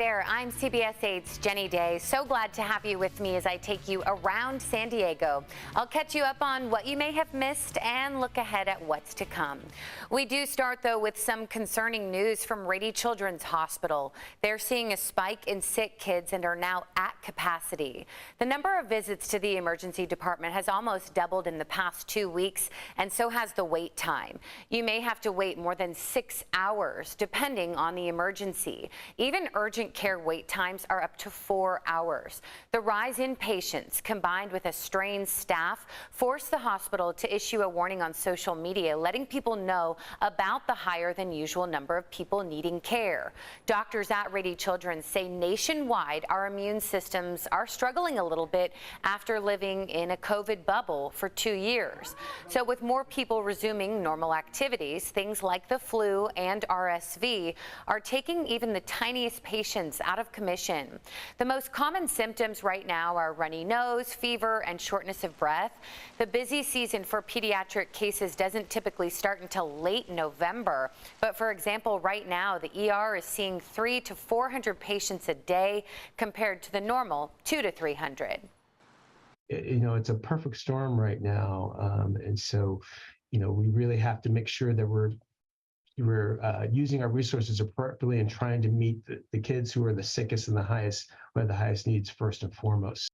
there, I'm CBS 8's Jenny Day. So glad to have you with me as I take you around San Diego. I'll catch you up on what you may have missed and look ahead at what's to come. We do start, though, with some concerning news from Rady Children's Hospital. They're seeing a spike in sick kids and are now at capacity. The number of visits to the emergency department has almost doubled in the past 2 weeks, and so has the wait time. You may have to wait more than 6 hours, depending on the emergency. Even urgent care wait times are up to 4 hours. The rise in patients, combined with a strained staff, forced the hospital to issue a warning on social media, letting people know about the higher than usual number of people needing care. Doctors at Rady Children's say nationwide our immune systems are struggling a little bit after living in a COVID bubble for 2 years. So with more people resuming normal activities, things like the flu and RSV are taking even the tiniest patients out of commission. The most common symptoms right now are runny nose, fever, and shortness of breath. The busy season for pediatric cases doesn't typically start until late November. But for example, right now, the ER is seeing 300 to 400 patients a day compared to the normal 200 to 300. It's a perfect storm right now. And so, we really have to make sure that we're using our resources appropriately and trying to meet the kids who are the sickest and who have the highest needs first and foremost.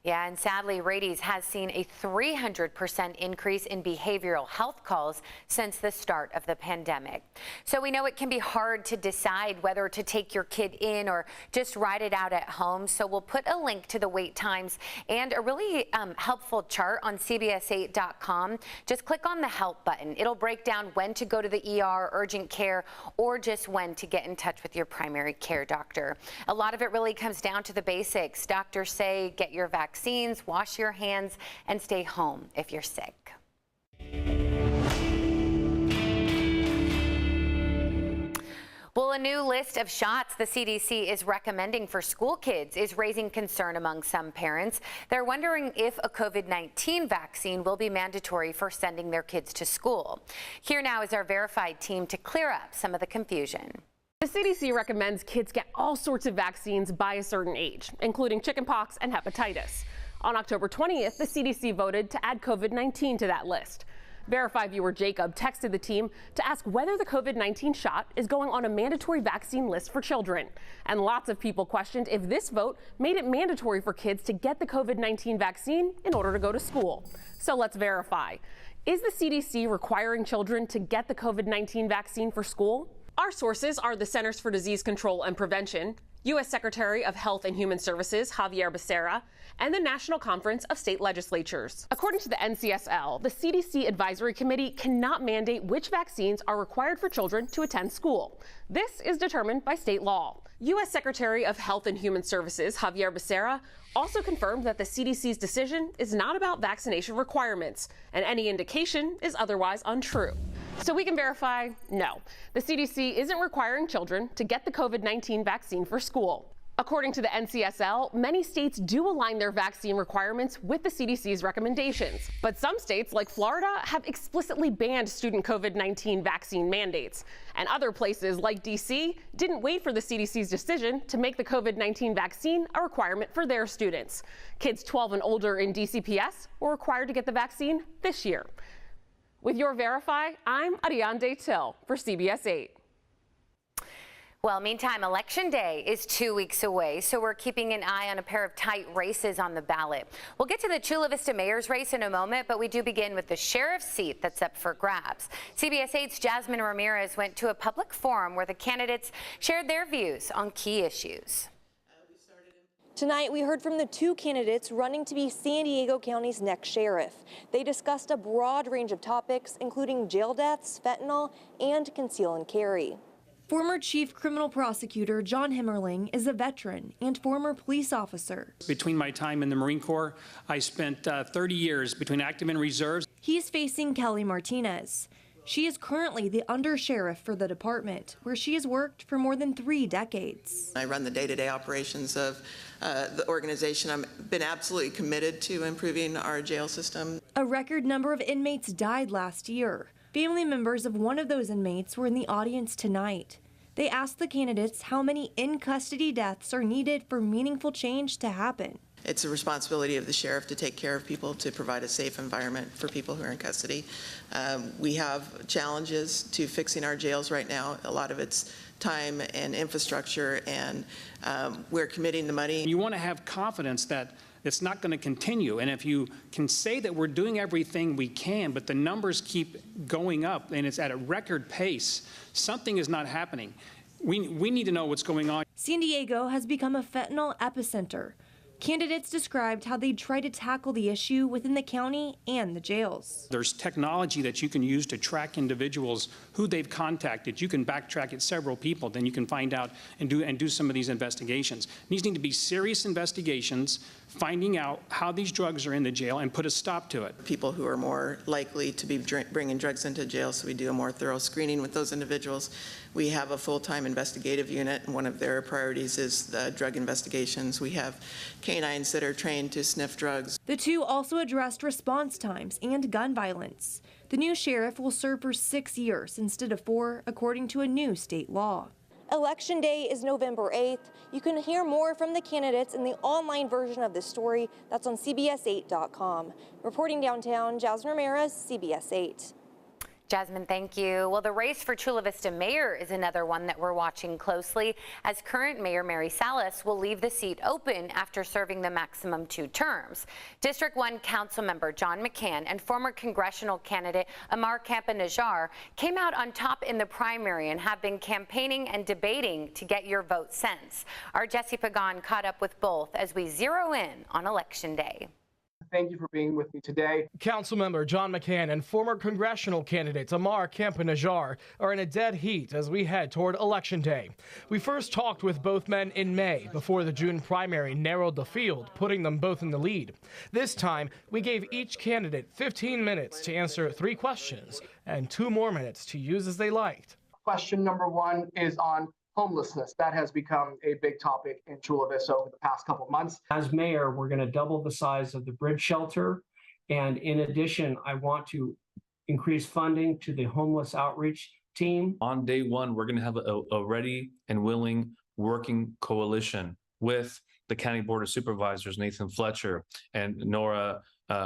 Yeah, and sadly, Rady's has seen a 300% increase in behavioral health calls since the start of the pandemic. So we know it can be hard to decide whether to take your kid in or just ride it out at home. So we'll put a link to the wait times and a really helpful chart on CBS8.com. Just click on the help button. It'll break down when to go to the ER, urgent care, or just when to get in touch with your primary care doctor. A lot of it really comes down to the basics. Doctors say get your vaccines, wash your hands, and stay home if you're sick. Well, a new list of shots the CDC is recommending for school kids is raising concern among some parents. They're wondering if a COVID-19 vaccine will be mandatory for sending their kids to school. Here now is our verified team to clear up some of the confusion. The CDC recommends kids get all sorts of vaccines by a certain age, including chickenpox and hepatitis. On October 20th, the CDC voted to add COVID-19 to that list. Verify viewer Jacob texted the team to ask whether the COVID-19 shot is going on a mandatory vaccine list for children. And lots of people questioned if this vote made it mandatory for kids to get the COVID-19 vaccine in order to go to school. So let's verify. Is the CDC requiring children to get the COVID-19 vaccine for school? Our sources are the Centers for Disease Control and Prevention, U.S. Secretary of Health and Human Services Javier Becerra, and the National Conference of State Legislatures. According to the NCSL, the CDC Advisory Committee cannot mandate which vaccines are required for children to attend school. This is determined by state law. U.S. Secretary of Health and Human Services Javier Becerra also confirmed that the CDC's decision is not about vaccination requirements, and any indication is otherwise untrue. So we can verify, no, the CDC isn't requiring children to get the COVID-19 vaccine for school. According to the NCSL, many states do align their vaccine requirements with the CDC's recommendations. But some states, like Florida, have explicitly banned student COVID-19 vaccine mandates. And other places, like D.C., didn't wait for the CDC's decision to make the COVID-19 vaccine a requirement for their students. Kids 12 and older in DCPS were required to get the vaccine this year. With your Verify, I'm Ariane Till for CBS 8. Well, meantime, Election Day is 2 weeks away, so we're keeping an eye on a pair of tight races on the ballot. We'll get to the Chula Vista mayor's race in a moment, but we do begin with the sheriff's seat that's up for grabs. CBS 8's Jasmine Ramirez went to a public forum where the candidates shared their views on key issues. Tonight, we heard from the two candidates running to be San Diego County's next sheriff. They discussed a broad range of topics, including jail deaths, fentanyl, and conceal and carry. Former Chief Criminal Prosecutor John Hemmerling is a veteran and former police officer. Between my time in the Marine Corps, I spent 30 years between active and reserves. He's facing Kelly Martinez. She is currently the undersheriff for the department, where she has worked for more than 3 decades. I run the day-to-day operations of the organization. I've been absolutely committed to improving our jail system. A record number of inmates died last year. Family members of one of those inmates were in the audience tonight. They asked the candidates how many in-custody deaths are needed for meaningful change to happen. It's a responsibility of the sheriff to take care of people, to provide a safe environment for people who are in custody. We have challenges to fixing our jails right now. A lot of it's time and infrastructure, and we're committing the money. You want to have confidence that it's not going to continue. And if you can say that we're doing everything we can, but the numbers keep going up and it's at a record pace, something is not happening. We need to know what's going on. San Diego has become a fentanyl epicenter. Candidates described how they'd try to tackle the issue within the county and the jails. There's technology that you can use to track individuals who they've contacted. You can backtrack at several people, then you can find out and do some of these investigations. These need to be serious investigations, finding out how these drugs are in the jail and put a stop to it. People who are more likely to be bringing drugs into jail, so we do a more thorough screening with those individuals. We have a full-time investigative unit, and one of their priorities is the drug investigations. We have canines that are trained to sniff drugs. The two also addressed response times and gun violence. The new sheriff will serve for 6 years instead of 4, according to a new state law. Election Day is November 8th. You can hear more from the candidates in the online version of this story that's on CBS8.com. Reporting downtown, Jasmine Ramirez, CBS 8. Jasmine, thank you. Well, the race for Chula Vista mayor is another one that we're watching closely, as current Mayor Mary Salas will leave the seat open after serving the maximum 2 terms. District 1 council member John McCann and former congressional candidate Amar Campa-Najjar came out on top in the primary and have been campaigning and debating to get your vote since. Our Jesse Pagan caught up with both as we zero in on Election Day. Thank you for being with me today. Councilmember John McCann and former congressional candidates Amar Campa-Najjar are in a dead heat as we head toward Election Day. We first talked with both men in May before the June primary narrowed the field, putting them both in the lead. This time, we gave each candidate 15 minutes to answer 3 questions and 2 more minutes to use as they liked. Question number 1 is on homelessness. That has become a big topic in Chula Vista over the past couple of months. As mayor, we're going to double the size of the bridge shelter. And in addition, I want to increase funding to the homeless outreach team. On day 1, we're going to have a ready and willing working coalition with the County Board of Supervisors, Nathan Fletcher and Nora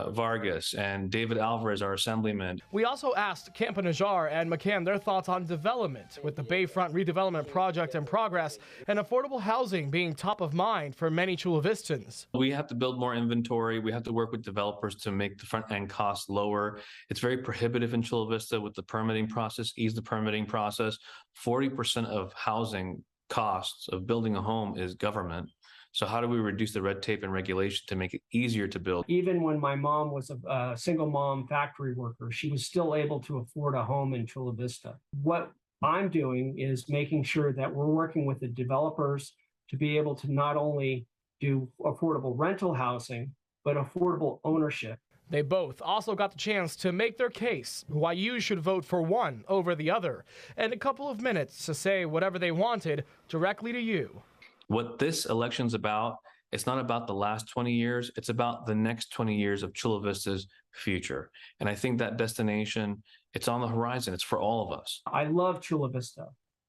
Vargas and David Alvarez, our assemblyman. We also asked Campa-Najjar and McCann their thoughts on development, with the Bayfront redevelopment project in progress and affordable housing being top of mind for many Chula Vistans. We have to build more inventory. We have to work with developers to make the front end costs lower. It's very prohibitive in Chula Vista with the permitting process, ease the permitting process. 40% of housing costs of building a home is government. So how do we reduce the red tape and regulation to make it easier to build? Even when my mom was a single mom factory worker, she was still able to afford a home in Chula Vista. What I'm doing is making sure that we're working with the developers to be able to not only do affordable rental housing, but affordable ownership. They both also got the chance to make their case, why you should vote for one over the other, and a couple of minutes to say whatever they wanted directly to you. What this election's about, it's not about the last 20 years, it's about the next 20 years of Chula Vista's future. And I think that destination, it's on the horizon, it's for all of us. I love Chula Vista.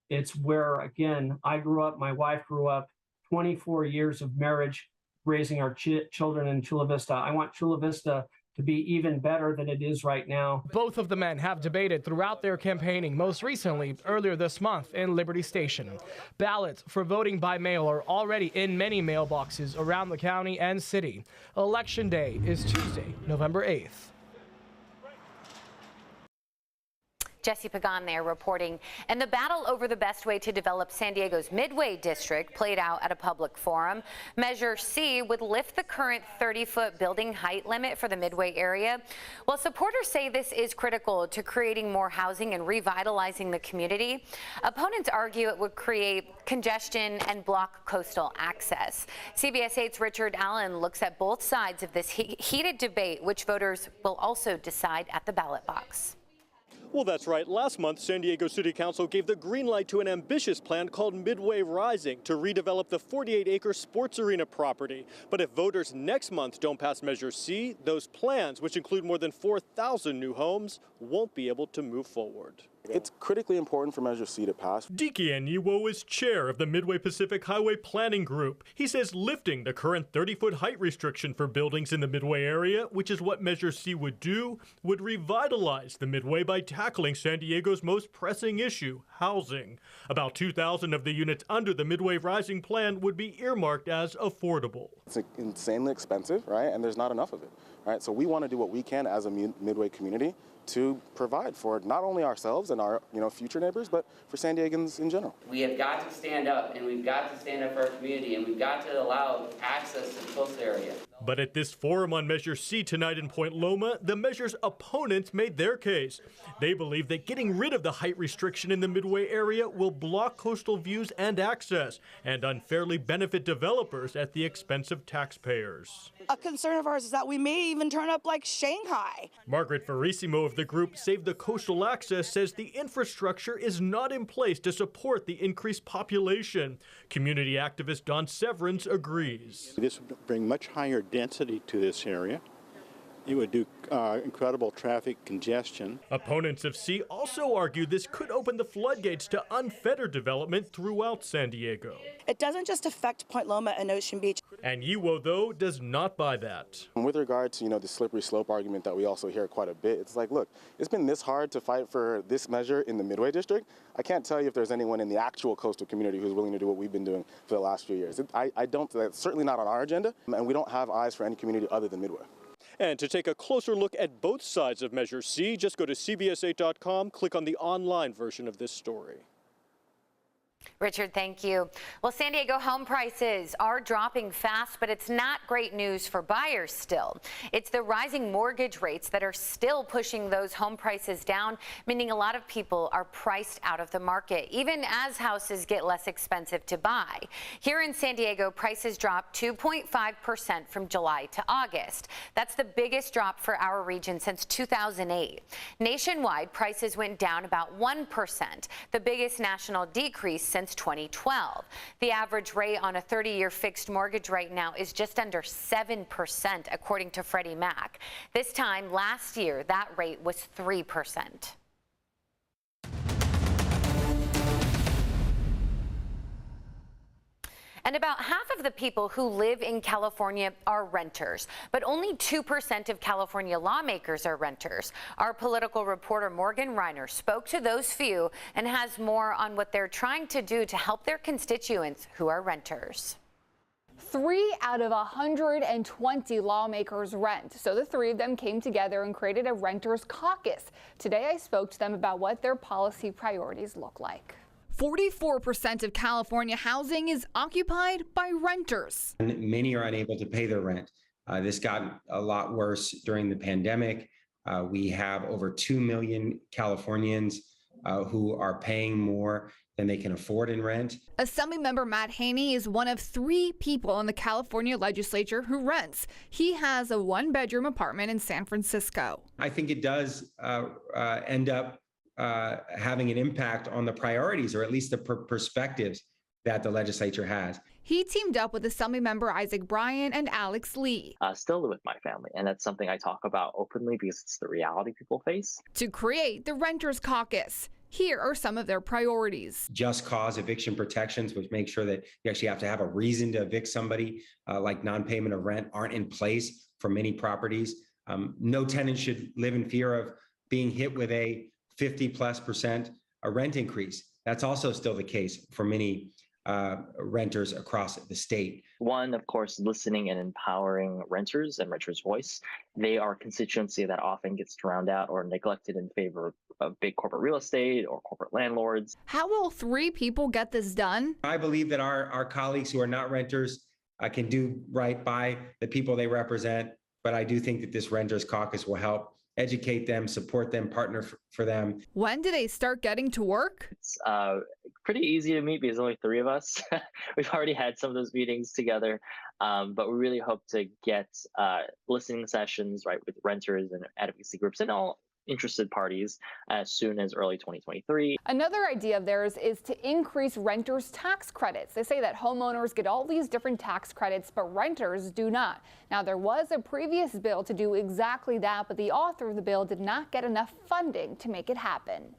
It's where, again, I grew up, my wife grew up, 24 years of marriage, raising our children in Chula Vista. I want Chula Vista to be even better than it is right now. Both of the men have debated throughout their campaigning, most recently earlier this month in Liberty Station. Ballots for voting by mail are already in many mailboxes around the county and city. Election Day is Tuesday, November 8th. Jesse Pagan there reporting. And the battle over the best way to develop San Diego's Midway District played out at a public forum. Measure C would lift the current 30-foot building height limit for the Midway area. Well, supporters say this is critical to creating more housing and revitalizing the community. Opponents argue it would create congestion and block coastal access. CBS 8's Richard Allen looks at both sides of this heated debate, which voters will also decide at the ballot box. Well, that's right. Last month, San Diego City Council gave the green light to an ambitious plan called Midway Rising to redevelop the 48-acre sports arena property. But if voters next month don't pass Measure C, those plans, which include more than 4,000 new homes, won't be able to move forward. It's critically important for Measure C to pass. Dekian Yiwo is chair of the Midway Pacific Highway Planning Group. He says lifting the current 30-foot height restriction for buildings in the Midway area, which is what Measure C would do, would revitalize the Midway by tackling San Diego's most pressing issue, housing. About 2,000 of the units under the Midway Rising plan would be earmarked as affordable. It's insanely expensive, right? And there's not enough of it, right? So we want to do what we can as a Midway community to provide for not only ourselves and our future neighbors, but for San Diegans in general. We have got to stand up, and we've got to stand up for our community, and we've got to allow access to the coastal area. But at this forum on Measure C tonight in Point Loma, the measure's opponents made their case. They believe that getting rid of the height restriction in the Midway area will block coastal views and access, and unfairly benefit developers at the expense of taxpayers. A concern of ours is that we may even turn up like Shanghai. Margaret Verissimo of the group Save the Coastal Access says the infrastructure is not in place to support the increased population. Community activist Don Severance agrees. This would bring much higher density to this area. It would do incredible traffic congestion. Opponents of C also argue this could open the floodgates to unfettered development throughout San Diego. It doesn't just affect Point Loma and Ocean Beach. And Yiwo, though, does not buy that. With regard to, the slippery slope argument that we also hear quite a bit, it's like, look, it's been this hard to fight for this measure in the Midway District. I can't tell you if there's anyone in the actual coastal community who's willing to do what we've been doing for the last few years. That's certainly not on our agenda, and we don't have eyes for any community other than Midway. And to take a closer look at both sides of Measure C, just go to CBS8.com, click on the online version of this story. Richard, thank you. Well, San Diego home prices are dropping fast, but it's not great news for buyers still. It's the rising mortgage rates that are still pushing those home prices down, meaning a lot of people are priced out of the market, even as houses get less expensive to buy. Here in San Diego, prices dropped 2.5% from July to August. That's the biggest drop for our region since 2008. Nationwide, prices went down about 1%, the biggest national decrease since 2012. The average rate on a 30-year fixed mortgage right now is just under 7%, according to Freddie Mac. This time last year, that rate was 3%. And about half of the people who live in California are renters, but only 2% of California lawmakers are renters. Our political reporter Morgan Reiner spoke to those few and has more on what they're trying to do to help their constituents who are renters. 3 out of 120 lawmakers rent. So the 3 of them came together and created a renters caucus. Today I spoke to them about what their policy priorities look like. 44% of California housing is occupied by renters. And many are unable to pay their rent. This got a lot worse during the pandemic. We have over 2 million Californians who are paying more than they can afford in rent. Assemblymember Matt Haney is one of 3 people in the California legislature who rents. He has a 1-bedroom apartment in San Francisco. I think it does end up having an impact on the priorities, or at least the perspectives that the legislature has. He teamed up with Assemblymember Isaac Bryan and Alex Lee. Still live with my family, and that's something I talk about openly because it's the reality people face. To create the Renters Caucus. Here are some of their priorities. Just cause eviction protections, which make sure that you actually have to have a reason to evict somebody, like non-payment of rent, aren't in place for many properties. No tenant should live in fear of being hit with a 50+% a rent increase. That's also still the case for many renters across the state. One, of course, listening and empowering renters and renters' voice. They are a constituency that often gets drowned out or neglected in favor of big corporate real estate or corporate landlords. How will 3 people get this done? I believe that our colleagues who are not renters can do right by the people they represent, but I do think that this Renters Caucus will help educate them, support them, partner for them. When do they start getting to work? It's pretty easy to meet because there's only 3 of us. We've already had some of those meetings together, but we really hope to get listening sessions with renters and advocacy groups and all interested parties as soon as early 2023. Another idea of theirs is to increase renters' tax credits. They say that homeowners get all these different tax credits, but renters do not. Now, there was a previous bill to do exactly that, but the author of the bill did not get enough funding to make it happen.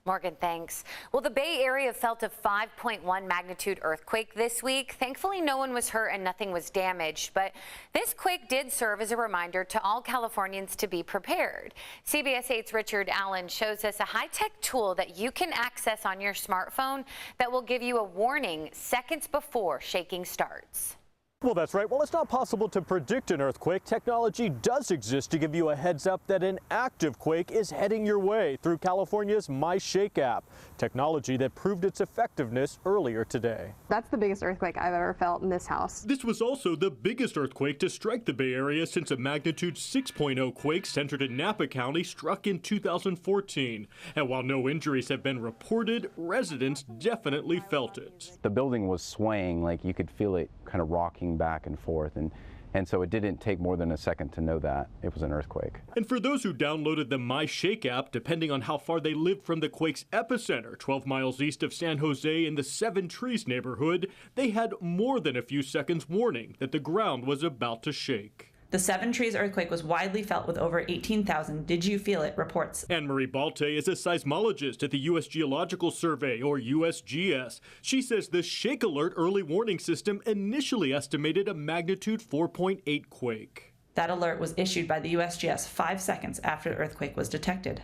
Morgan, thanks. Well, the Bay Area felt a 5.1 magnitude earthquake this week. Thankfully, no one was hurt and nothing was damaged. But this quake did serve as a reminder to all Californians to be prepared. CBS 8's Richard Allen shows us a high-tech tool that you can access on your smartphone that will give you a warning seconds before shaking starts. Well, that's right. While it's not possible to predict an earthquake, technology does exist to give you a heads up that an active quake is heading your way through California's MyShake app, technology that proved its effectiveness earlier today. That's the biggest earthquake I've ever felt in this house. This was also the biggest earthquake to strike the Bay Area since a magnitude 6.0 quake centered in Napa County struck in 2014. And while no injuries have been reported, residents definitely felt it. The building was swaying, like you could feel it kind of rocking back and forth, and so it didn't take more than a second to know that it was an earthquake. And for those who downloaded the MyShake app, depending on how far they lived from the quake's epicenter, 12 miles east of San Jose in the Seven Trees neighborhood, they had more than a few seconds warning that the ground was about to shake. The Seven Trees earthquake was widely felt with over 18,000 Did You Feel It reports. Anne-Marie Balte is a seismologist at the U.S. Geological Survey, or USGS. She says the Shake Alert early warning system initially estimated a magnitude 4.8 quake. That alert was issued by the USGS 5 seconds after the earthquake was detected.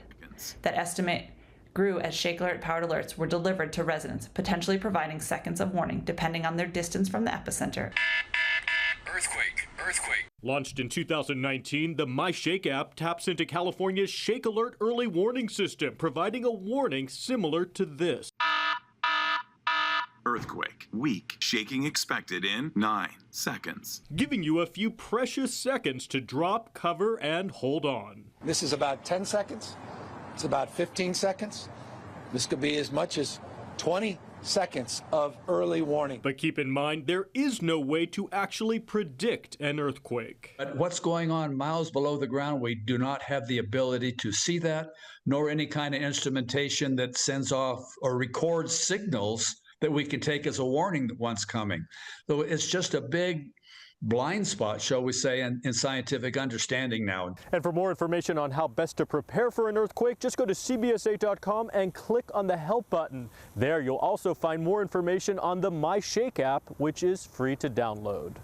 That estimate grew as Shake Alert powered alerts were delivered to residents, potentially providing seconds of warning depending on their distance from the epicenter. Earthquake, earthquake. Launched in 2019, the MyShake app taps into California's Shake Alert early warning system, providing a warning similar to this. Earthquake. Weak. Shaking expected in 9 seconds. Giving you a few precious seconds to drop, cover, and hold on. This is about 10 seconds. It's about 15 seconds. This could be as much as 20 seconds of early warning. But keep in mind, there is no way to actually predict an earthquake. But what's going on miles below the ground, we do not have the ability to see that, nor any kind of instrumentation that sends off or records signals that we can take as a warning that one's coming. So it's just a big blind spot, shall we say, in scientific understanding now. And for more information on how best to prepare for an earthquake, just go to cbs8.com and click on the help button. There you'll also find more information on the MyShake app, which is free to download.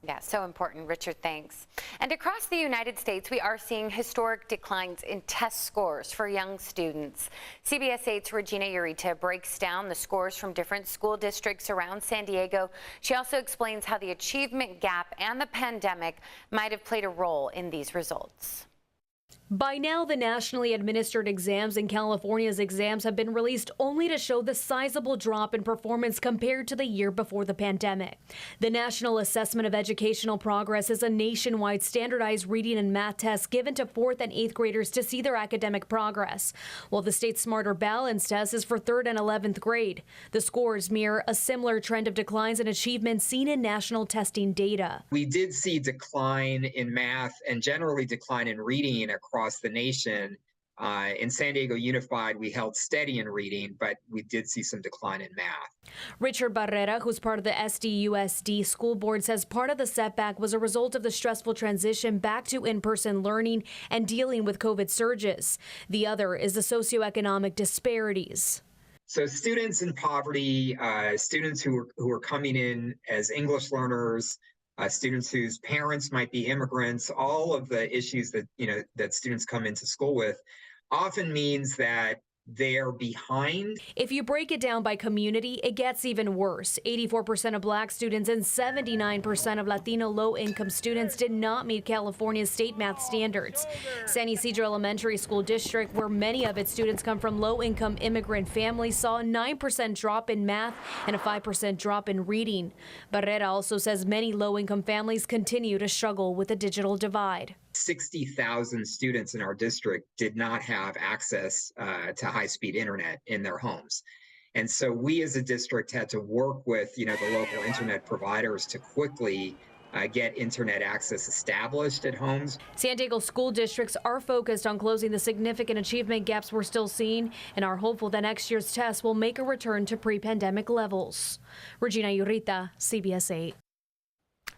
Yeah, so important, Richard, thanks. And across the United States, we are seeing historic declines in test scores for young students. CBS 8's Regina Urita breaks down the scores from different school districts around San Diego. She also explains how the achievement gap and the pandemic might have played a role in these results. By now, the nationally administered exams in California's exams have been released only to show the sizable drop in performance compared to the year before the pandemic. The National Assessment of Educational Progress is a nationwide standardized reading and math test given to 4th and 8th graders to see their academic progress, while the state's Smarter Balance test is for 3rd and 11th grade. The scores mirror a similar trend of declines in achievement seen in national testing data. We did see decline in math and generally decline in reading across the nation. In San Diego Unified, we held steady in reading, but we did see some decline in math. Richard Barrera, who's part of the SDUSD school board, says part of the setback was a result of the stressful transition back to in-person learning and dealing with COVID surges. The other is the socioeconomic disparities. So students in poverty, students who are coming in as English learners, students whose parents might be immigrants, all of the issues that that students come into school with often means that they're behind. If you break it down by community, it gets even worse. 84% of Black students and 79% of Latino low-income students did not meet California's state math standards. San Ysidro Elementary School District, where many of its students come from low-income immigrant families, saw a 9% drop in math and a 5% drop in reading. Barrera also says many low-income families continue to struggle with the digital divide. 60,000 students in our district did not have access to high-speed internet in their homes. And so we as a district had to work with, the local internet providers to quickly get internet access established at homes. San Diego school districts are focused on closing the significant achievement gaps we're still seeing and are hopeful that next year's tests will make a return to pre-pandemic levels. Regina Urita, CBS 8.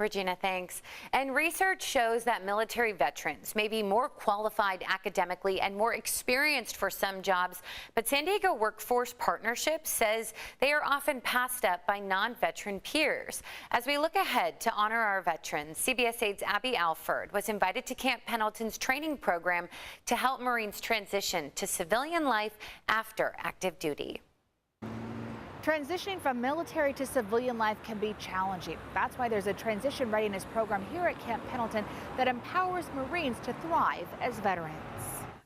Regina, thanks. And research shows that military veterans may be more qualified academically and more experienced for some jobs, but San Diego Workforce Partnership says they are often passed up by non-veteran peers. As we look ahead to honor our veterans, CBS 8's Abby Alford was invited to Camp Pendleton's training program to help Marines transition to civilian life after active duty. Transitioning from military to civilian life can be challenging. That's why there's a transition readiness program here at Camp Pendleton that empowers Marines to thrive as veterans.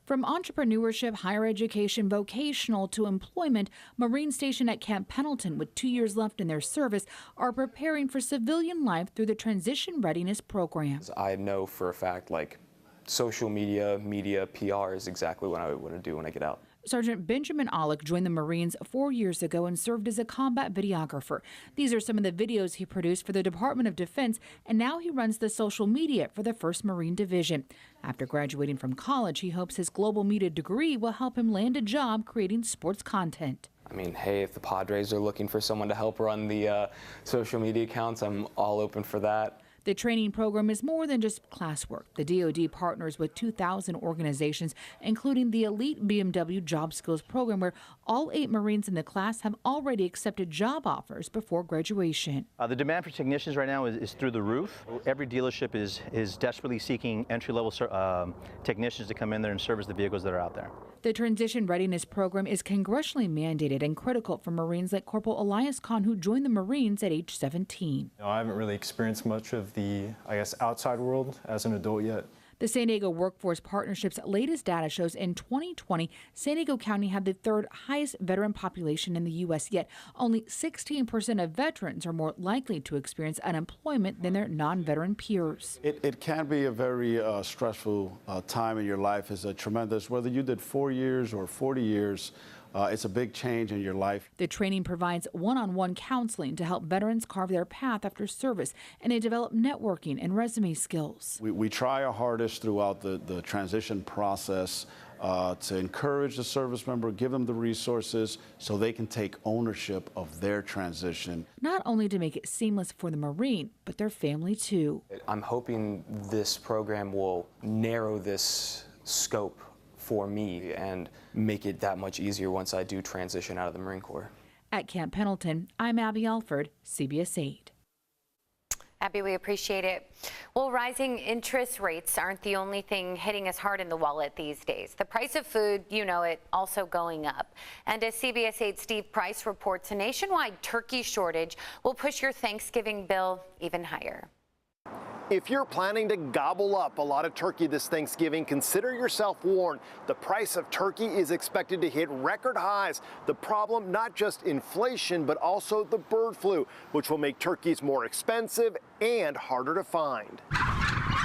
From entrepreneurship, higher education, vocational to employment, Marines stationed at Camp Pendleton with 2 years left in their service are preparing for civilian life through the Transition Readiness Program. I know for a fact, like, social media, PR is exactly what I want to do when I get out. Sergeant Benjamin Olick joined the Marines 4 years ago and served as a combat videographer. These are some of the videos he produced for the Department of Defense, and now he runs the social media for the 1st Marine Division. After graduating from college, he hopes his global media degree will help him land a job creating sports content. I mean, hey, if the Padres are looking for someone to help run the social media accounts, I'm all open for that. The training program is more than just classwork. The DoD partners with 2,000 organizations, including the elite BMW Job Skills Program, where all 8 Marines in the class have already accepted job offers before graduation. The demand for technicians right now is through the roof. Every dealership is desperately seeking entry-level technicians to come in there and service the vehicles that are out there. The Transition Readiness Program is congressionally mandated and critical for Marines like Corporal Elias Kahn, who joined the Marines at age 17. I haven't really experienced much of the, outside world as an adult yet. The San Diego Workforce Partnership's latest data shows in 2020, San Diego County had the 3rd highest veteran population in the U.S., yet only 16% of veterans are more likely to experience unemployment than their non-veteran peers. It can be a very stressful time in your life. It's a tremendous, whether you did 4 years or 40 years, it's a big change in your life. The training provides one-on-one counseling to help veterans carve their path after service, and they develop networking and resume skills. We try our hardest throughout the transition process to encourage the service member, give them the resources so they can take ownership of their transition. Not only to make it seamless for the Marine, but their family too. I'm hoping this program will narrow this scope for me and make it that much easier once I do transition out of the Marine Corps. At Camp Pendleton, I'm Abby Alford, CBS 8. Abby, we appreciate it. Well, rising interest rates aren't the only thing hitting us hard in the wallet these days. The price of food, you know it, also going up. And as CBS 8's Steve Price reports, a nationwide turkey shortage will push your Thanksgiving bill even higher. If you're planning to gobble up a lot of turkey this Thanksgiving, consider yourself warned. The price of turkey is expected to hit record highs. The problem, not just inflation, but also the bird flu, which will make turkeys more expensive and harder to find.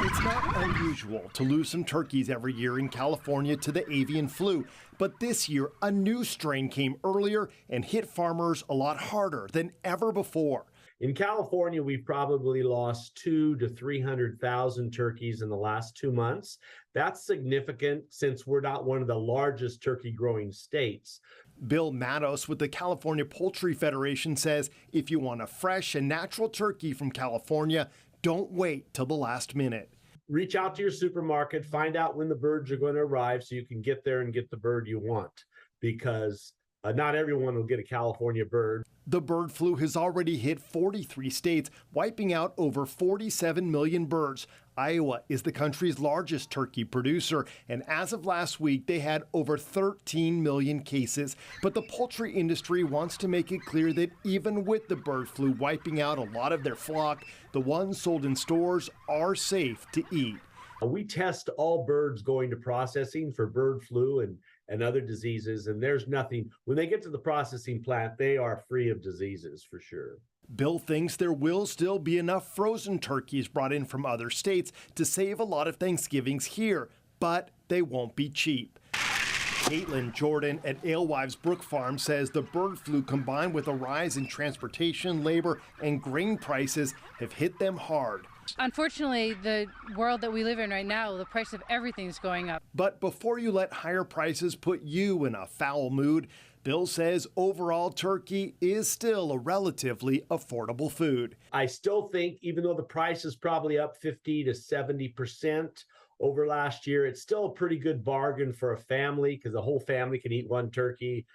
It's not unusual to lose some turkeys every year in California to the avian flu, but this year a new strain came earlier and hit farmers a lot harder than ever before. In California, we've probably lost 200,000 to 300,000 turkeys in the last 2 months. That's significant since we're not one of the largest turkey growing states. Bill Matos with the California Poultry Federation says if you want a fresh and natural turkey from California, don't wait till the last minute. Reach out to your supermarket, find out when the birds are going to arrive so you can get there and get the bird you want, because not everyone will get a California bird. The bird flu has already hit 43 states, wiping out over 47 million birds. Iowa is the country's largest turkey producer, and as of last week, they had over 13 million cases. But the poultry industry wants to make it clear that even with the bird flu wiping out a lot of their flock, the ones sold in stores are safe to eat. We test all birds going to processing for bird flu and other diseases, and there's nothing. When they get to the processing plant, they are free of diseases for sure. Bill thinks there will still be enough frozen turkeys brought in from other states to save a lot of Thanksgivings here, but they won't be cheap. Caitlin Jordan at Alewives Brook Farm says the bird flu combined with a rise in transportation, labor, and grain prices have hit them hard. Unfortunately, the world that we live in right now, the price of everything is going up. But before you let higher prices put you in a foul mood, Bill says overall turkey is still a relatively affordable food. I still think, even though the price is probably up 50 to 70% over last year, it's still a pretty good bargain for a family because the whole family can eat one turkey.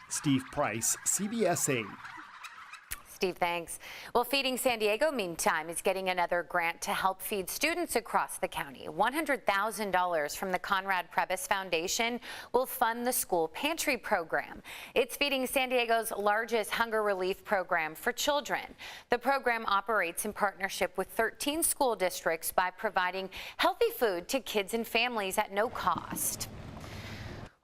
Steve Price, CBS 8. Steve, thanks. Well, Feeding San Diego, meantime, is getting another grant to help feed students across the county. $100,000 from the Conrad Prebys Foundation will fund the school pantry program. It's Feeding San Diego's largest hunger relief program for children. The program operates in partnership with 13 school districts by providing healthy food to kids and families at no cost.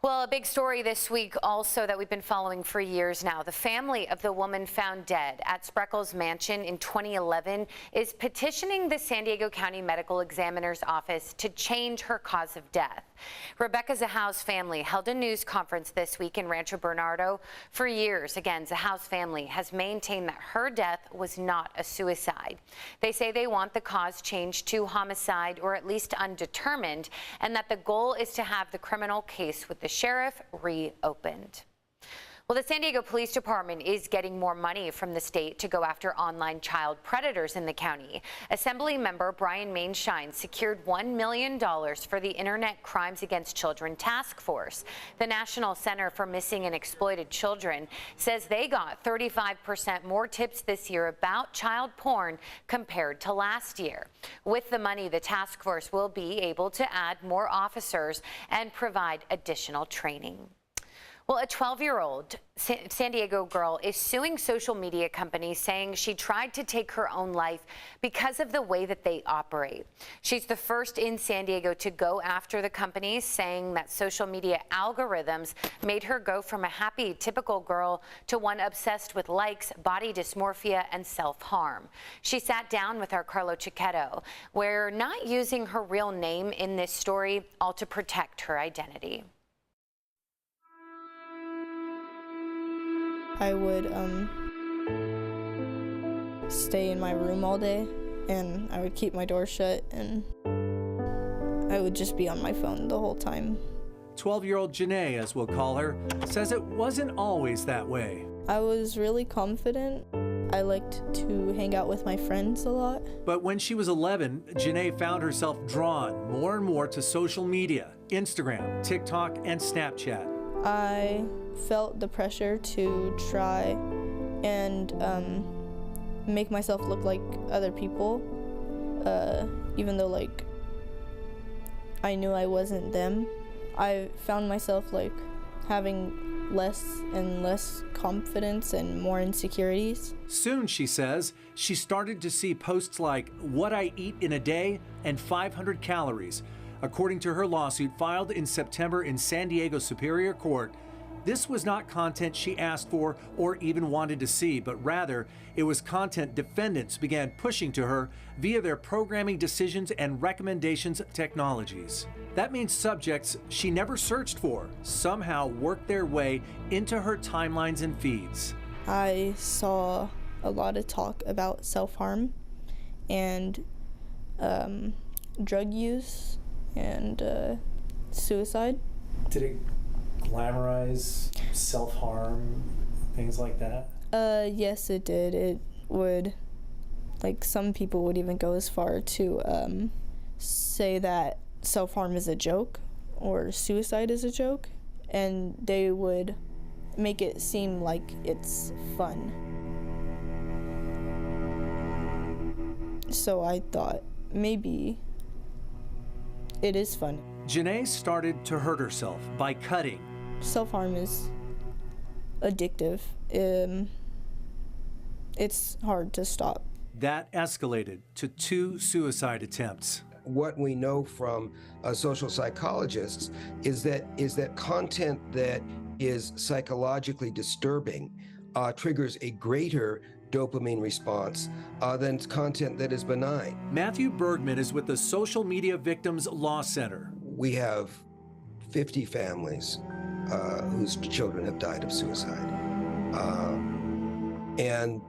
Well, a big story this week also that we've been following for years now. The family of the woman found dead at Spreckles Mansion in 2011 is petitioning the San Diego County Medical Examiner's Office to change her cause of death. Rebecca Zahau's family held a news conference this week in Rancho Bernardo. For years, again, Zahau's family has maintained that her death was not a suicide. They say they want the cause changed to homicide or at least undetermined, and that the goal is to have the criminal case with the sheriff reopened. Well, the San Diego Police Department is getting more money from the state to go after online child predators in the county. Assembly member Brian Mainshine secured $1 million for the Internet Crimes Against Children Task Force. The National Center for Missing and Exploited Children says they got 35% more tips this year about child porn compared to last year. With the money, the task force will be able to add more officers and provide additional training. Well, a 12-year-old San Diego girl is suing social media companies, saying she tried to take her own life because of the way that they operate. She's the first in San Diego to go after the companies, saying that social media algorithms made her go from a happy, typical girl to one obsessed with likes, body dysmorphia, and self-harm. She sat down with our Carlo Chiquetto. We're not using her real name in this story, all to protect her identity. I would stay in my room all day, and I would keep my door shut, and I would just be on my phone the whole time. 12-year-old Janae, as we'll call her, says it wasn't always that way. I was really confident. I liked to hang out with my friends a lot. But when she was 11, Janae found herself drawn more and more to social media, Instagram, TikTok, and Snapchat. I felt the pressure to try and make myself look like other people, even though like I knew I wasn't them. I found myself like having less and less confidence and more insecurities. Soon, she says, she started to see posts like what I eat in a day and 500 calories. According to her lawsuit filed in September in San Diego Superior Court, this was not content she asked for or even wanted to see, but rather it was content defendants began pushing to her via their programming decisions and recommendations technologies. That means subjects she never searched for somehow worked their way into her timelines and feeds. I saw a lot of talk about self-harm and drug use and suicide. Did it glamorize self-harm, things like that? Yes, it did. It would, like, some people would even go as far to say that self-harm is a joke or suicide is a joke, and they would make it seem like it's fun. So I thought maybe it is fun. Janae started to hurt herself by cutting. Self-harm is addictive. It's hard to stop. That escalated to 2 suicide attempts. What we know from social psychologists is that content that is psychologically disturbing triggers a greater dopamine response than content that is benign. Matthew Bergman is with the Social Media Victims Law Center. We have 50 families whose children have died of suicide. And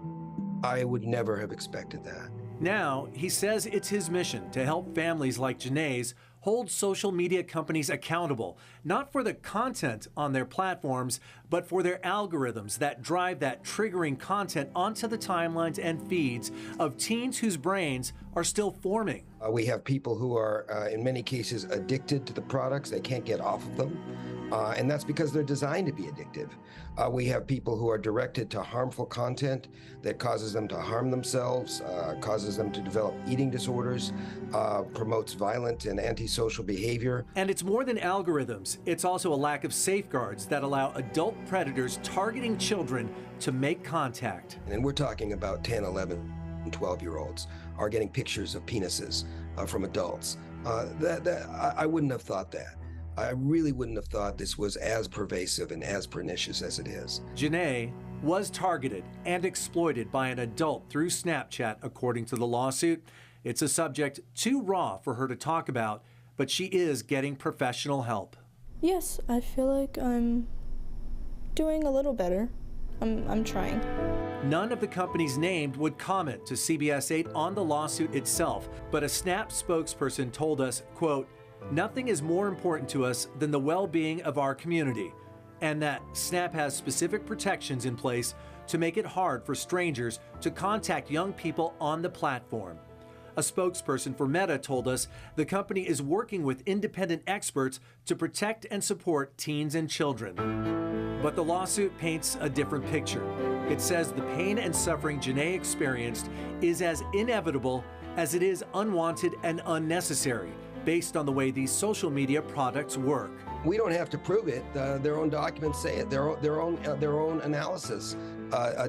I would never have expected that. Now, he says it's his mission to help families like Janae's hold social media companies accountable, not for the content on their platforms, but for their algorithms that drive that triggering content onto the timelines and feeds of teens whose brains are still forming. We have people who are, in many cases, addicted to the products. They can't get off of them. And that's because they're designed to be addictive. We have people who are directed to harmful content that causes them to harm themselves, causes them to develop eating disorders, promotes violent and antisocial behavior. And it's more than algorithms. It's also a lack of safeguards that allow adult predators targeting children to make contact. And we're talking about 10, 11, and 12-year-olds are getting pictures of penises from adults. I wouldn't have thought that. I really wouldn't have thought this was as pervasive and as pernicious as it is. Janae was targeted and exploited by an adult through Snapchat, according to the lawsuit. It's a subject too raw for her to talk about, but she is getting professional help. Yes, I feel like I'm doing a little better. I'm trying. None of the companies named would comment to CBS 8 on the lawsuit itself, but a Snap spokesperson told us, quote, "Nothing is more important to us than the well-being of our community, and that Snap has specific protections in place to make it hard for strangers to contact young people on the platform." A spokesperson for Meta told us the company is working with independent experts to protect and support teens and children. But the lawsuit paints a different picture. It says the pain and suffering Janae experienced is as inevitable as it is unwanted and unnecessary, based on the way these social media products work. We don't have to prove it. Their own documents say it. Their own analysis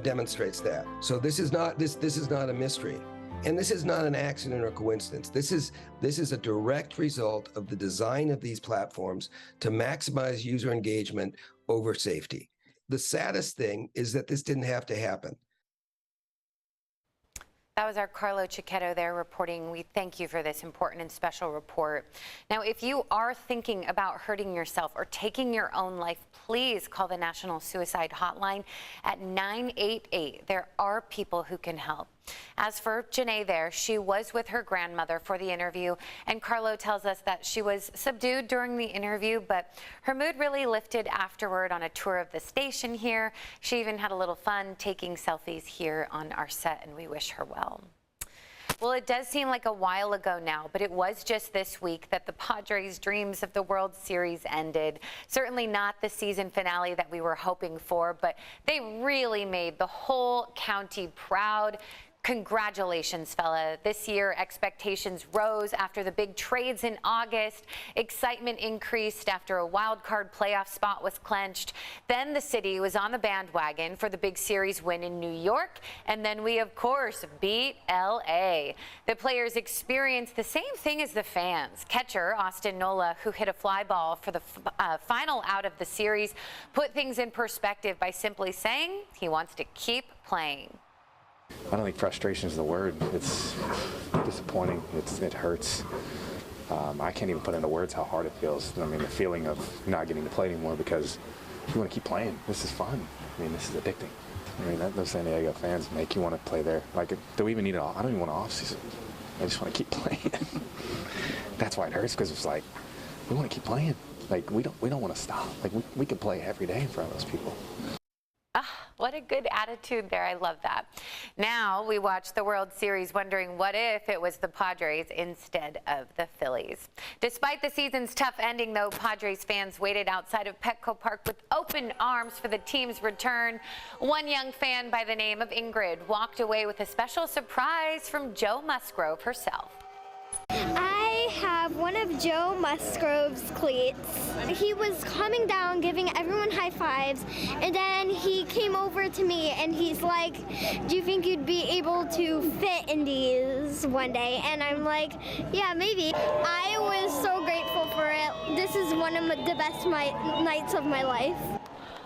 demonstrates that. So this is not a mystery, and this is not an accident or coincidence. This is a direct result of the design of these platforms to maximize user engagement over safety. The saddest thing is that this didn't have to happen. That was our Carlo Cicchetto there reporting. We thank you for this important and special report. Now, if you are thinking about hurting yourself or taking your own life, please call the National Suicide Hotline at 988. There are people who can help. As for Janae there, she was with her grandmother for the interview, and Carlo tells us that she was subdued during the interview, but her mood really lifted afterward on a tour of the station here. She even had a little fun taking selfies here on our set, and we wish her well. Well, it does seem like a while ago now, but it was just this week that the Padres' dreams of the World Series ended. Certainly not the season finale that we were hoping for, but they really made the whole county proud. Congratulations, fella. This year, expectations rose after the big trades in August. Excitement increased after a wild card playoff spot was clinched. Then the city was on the bandwagon for the big series win in New York. And then we, of course, beat LA. The players experienced the same thing as the fans. Catcher Austin Nola, who hit a fly ball for the final out of the series, put things in perspective by simply saying he wants to keep playing. I don't think frustration is the word. It's disappointing. It hurts. I can't even put into words how hard it feels. I mean, the feeling of not getting to play anymore because you want to keep playing. This is fun. I mean, this is addicting. I mean, those San Diego fans make you want to play there. Like, do we even need I don't even want an off season. I just want to keep playing. That's why it hurts, because it's like, we want to keep playing. Like, we don't want to stop. Like, we could play every day in front of those people. What a good attitude there. I love that. Now we watch the World Series wondering what if it was the Padres instead of the Phillies. Despite the season's tough ending, though, Padres fans waited outside of Petco Park with open arms for the team's return. One young fan by the name of Ingrid walked away with a special surprise from Joe Musgrove herself. I have one of Joe Musgrove's cleats. He was coming down, giving everyone high fives, and then he came over to me and he's like, "Do you think you'd be able to fit in these one day?" And I'm like, "Yeah, maybe." I was so grateful for it. This is one of the best nights of my life.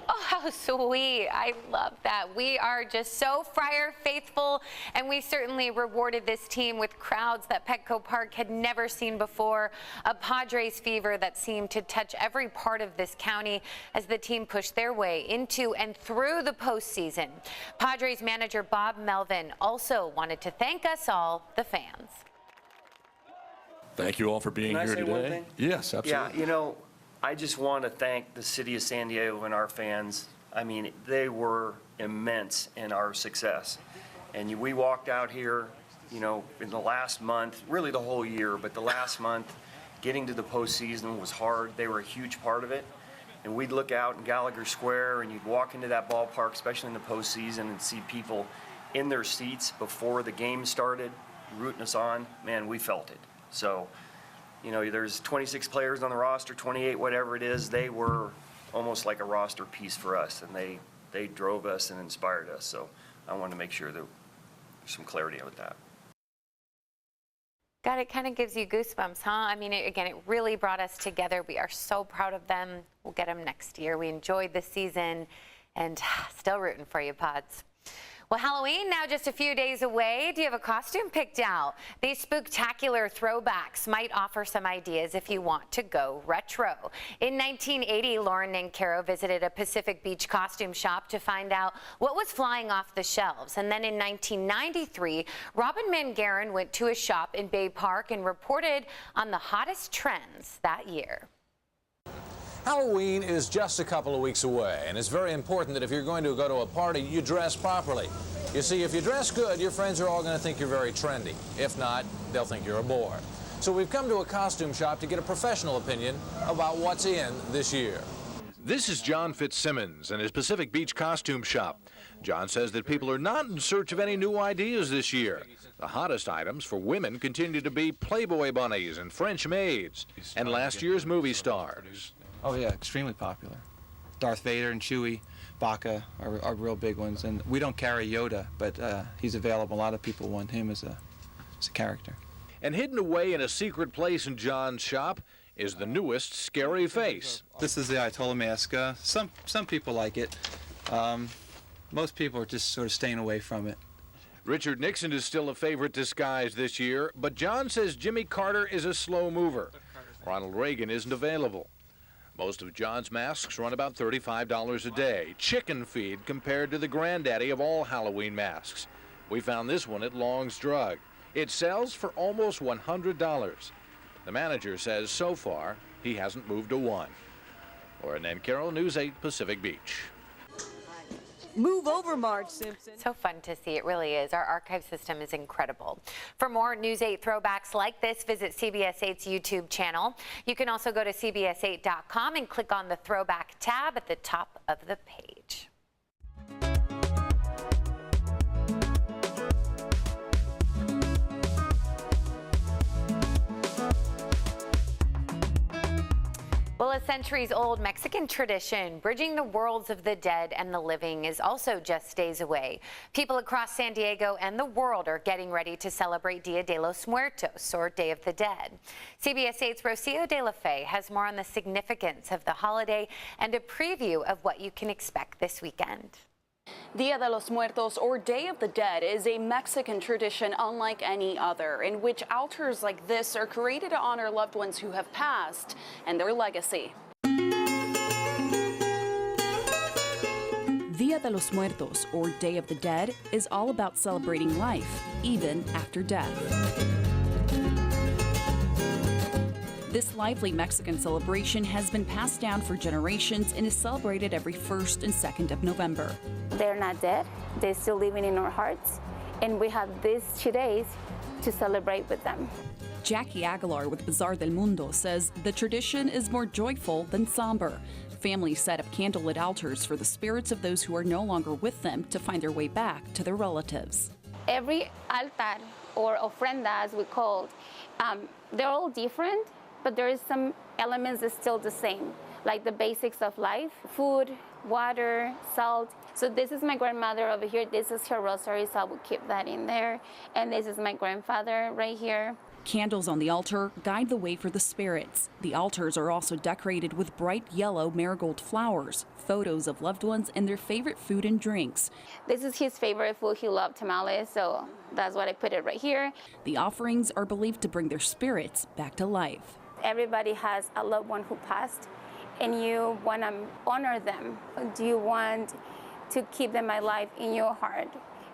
Oh, how How sweet. I love that. We are just so Friar faithful, and we certainly rewarded this team with crowds that Petco Park had never seen before. A Padres fever that seemed to touch every part of this county as the team pushed their way into and through the postseason. Padres manager Bob Melvin also wanted to thank us all, the fans. Thank you all for being here today. One thing? Yes, absolutely. Yeah, I just want to thank the city of San Diego and our fans. I mean, they were immense in our success. And we walked out here, in the last month, really the whole year, but the last month, getting to the postseason was hard. They were a huge part of it. And we'd look out in Gallagher Square and you'd walk into that ballpark, especially in the postseason, and see people in their seats before the game started, rooting us on. Man, we felt it. So, there's 26 players on the roster, 28, whatever it is. They were almost like a roster piece for us, and they drove us and inspired us. So I want to make sure that there's some clarity with that. God, it kind of gives you goosebumps, huh? I mean, again, it really brought us together. We are so proud of them. We'll get them next year. We enjoyed the season, and still rooting for you, Pods. Well, Halloween now just a few days away. Do you have a costume picked out? These spooktacular throwbacks might offer some ideas if you want to go retro. In 1980, Lauren Nancaro visited a Pacific Beach costume shop to find out what was flying off the shelves. And then in 1993, Robin Mangaran went to a shop in Bay Park and reported on the hottest trends that year. Halloween is just a couple of weeks away, and it's very important that if you're going to go to a party, you dress properly. You see, if you dress good, your friends are all going to think you're very trendy. If not, they'll think you're a bore. So we've come to a costume shop to get a professional opinion about what's in this year. This is John Fitzsimmons and his Pacific Beach costume shop. John says that people are not in search of any new ideas this year. The hottest items for women continue to be Playboy bunnies and French maids, and last year's movie stars. Oh yeah, extremely popular. Darth Vader and Chewie, Baca are real big ones, and we don't carry Yoda, but he's available. A lot of people want him as a character. And hidden away in a secret place in John's shop is the newest scary face. This is the Ayatollah mask. Some people like it. Most people are just sort of staying away from it. Richard Nixon is still a favorite disguise this year, but John says Jimmy Carter is a slow mover. Ronald Reagan isn't available. Most of John's masks run about $35 a day. Chicken feed compared to the granddaddy of all Halloween masks. We found this one at Long's Drug. It sells for almost $100. The manager says so far he hasn't moved a one. Lauren Nancaro, News 8 Pacific Beach. Move over, Marge Simpson. So fun to see. It really is. Our archive system is incredible. For more News 8 throwbacks like this, visit CBS 8's YouTube channel. You can also go to CBS8.com and click on the Throwback tab at the top of the page. Well, a centuries-old Mexican tradition, bridging the worlds of the dead and the living, is also just days away. People across San Diego and the world are getting ready to celebrate Dia de los Muertos, or Day of the Dead. CBS 8's Rocio de la Fe has more on the significance of the holiday and a preview of what you can expect this weekend. Dia de los Muertos, or Day of the Dead, is a Mexican tradition unlike any other, in which altars like this are created to honor loved ones who have passed and their legacy. Dia de los Muertos, or Day of the Dead, is all about celebrating life, even after death. This lively Mexican celebration has been passed down for generations and is celebrated every 1st and 2nd of November. They're not dead. They're still living in our hearts. And we have these 2 days to celebrate with them. Jackie Aguilar with Bazaar del Mundo says the tradition is more joyful than somber. Families set up candlelit altars for the spirits of those who are no longer with them to find their way back to their relatives. Every altar, or ofrenda as we call it, they're all different, but there is some elements that's still the same, like the basics of life: food, water, salt. So this is my grandmother over here. This is her rosary, so I will keep that in there. And this is my grandfather right here. Candles on the altar guide the way for the spirits. The altars are also decorated with bright yellow marigold flowers, photos of loved ones, and their favorite food and drinks. This is his favorite food. He loved tamales, so that's why I put it right here. The offerings are believed to bring their spirits back to life. Everybody has a loved one who passed, and you want to honor them. Do you want to keep them alive in your heart?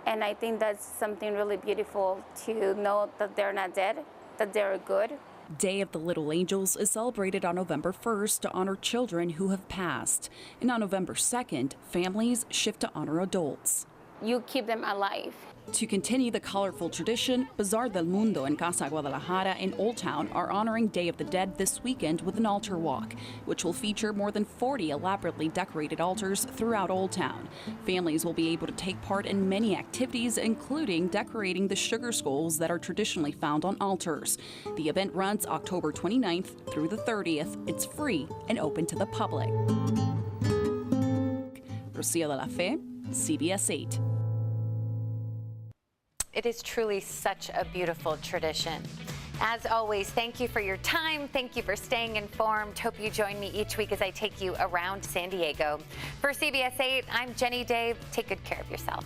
And I think that's something really beautiful, to know that they're not dead, that they're good. Day of the Little Angels is celebrated on November 1st to honor children who have passed. And on November 2nd, families shift to honor adults. You keep them alive. To continue the colorful tradition, Bazaar del Mundo in Casa Guadalajara in Old Town are honoring Day of the Dead this weekend with an altar walk, which will feature more than 40 elaborately decorated altars throughout Old Town. Families will be able to take part in many activities, including decorating the sugar skulls that are traditionally found on altars. The event runs October 29th through the 30th. It's free and open to the public. Rocio de la Fe, CBS 8. It is truly such a beautiful tradition. As always, thank you for your time. Thank you for staying informed. Hope you join me each week as I take you around San Diego. For CBS 8, I'm Jenny Day. Take good care of yourself.